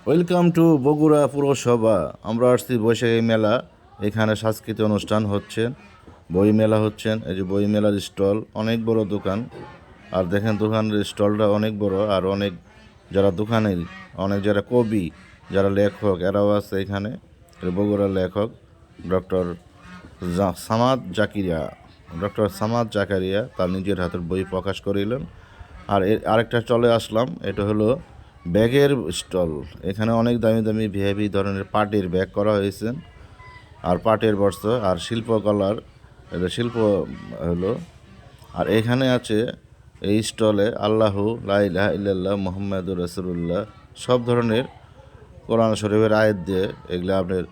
Welcome to Bogura পুরসভা। আমরা আসছি বৈশাখী মেলা। এখানে সাংস্কৃতিক অনুষ্ঠান হচ্ছে, বই মেলা হচ্ছেন। এই যে বই মেলার স্টল, অনেক বড় দোকান। আর দেখেন দোকানের স্টলটা অনেক বড়, আর অনেক যারা দোকানের, অনেক যারা কবি, যারা লেখক, এরাও আছে এখানে। বগুড়ার লেখক ডক্টর সামাদ জাকারিয়া তার নিজের হাতের বই প্রকাশ করিলেন। আর আরেকটা স্টলে আসলাম, এটা হলো ব্যাগের স্টল। এখানে অনেক দামি দামি ভিআইপি ধরনের পাটের ব্যাগ করা হয়েছে, আর পাটের বস্ত্র আর শিল্পকলার, এটা শিল্প হলো। আর এখানে আছে এই স্টলে আল্লাহু লা ইলাহা ইল্লাল্লাহ মুহাম্মাদুর রাসূলুল্লাহ, সব ধরনের কোরআন শরীফের আয়াত দিয়ে এগুলো আপনার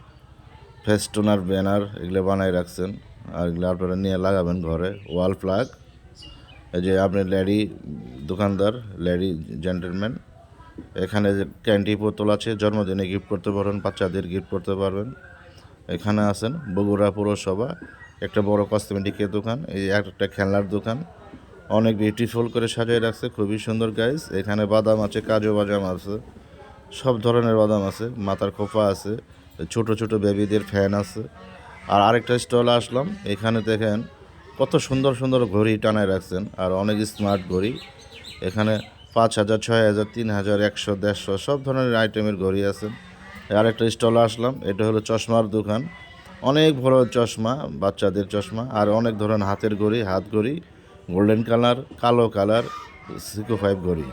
ফেস্টুনার ব্যানার এগুলো বানায় রাখছেন। আর এগুলো আপনারা নিয়ে লাগাবেন ঘরে, ওয়াল প্লাগ। এই যে আপনার লেডি দোকানদার, লেডি জেন্টলম্যান। এখানে যে ক্যান্ডি বোতল আছে, জন্মদিনে গিফট করতে পারবেন, বাচ্চাদের গিফট করতে পারবেন। এখানে আছেন বগুড়া পুরসভা, একটা বড় কসমেটিকের দোকান, এই একটা খেলনার দোকান, অনেক বিউটিফুল করে সাজিয়ে রাখছে, খুবই সুন্দর গাইস। এখানে বাদাম আছে, কাজু বাদাম আছে, সব ধরনের বাদাম আছে, মাথার খোপা আছে, ছোট ছোট বেবিদের ফ্যান আছে। আর আরেকটা স্টলে আসলাম, এখানে দেখেন কত সুন্দর সুন্দর ঘড়ি টানায় রাখছেন, আর অনেক স্মার্ট ঘড়ি। এখানে 5,000, 6,000, 3,000, 100, 150 সব ধরনের আইটেমের ঘড়ি আছে। আরেকটা স্টলে আসলাম, এটা হলো চশমার দোকান, অনেক বড় চশমা, বাচ্চাদের চশমা, আর অনেক ধরনের হাতের ঘড়ি, হাত ঘড়ি, গোল্ডেন কালার, কালো কালার, সিকো 5 ঘড়ি।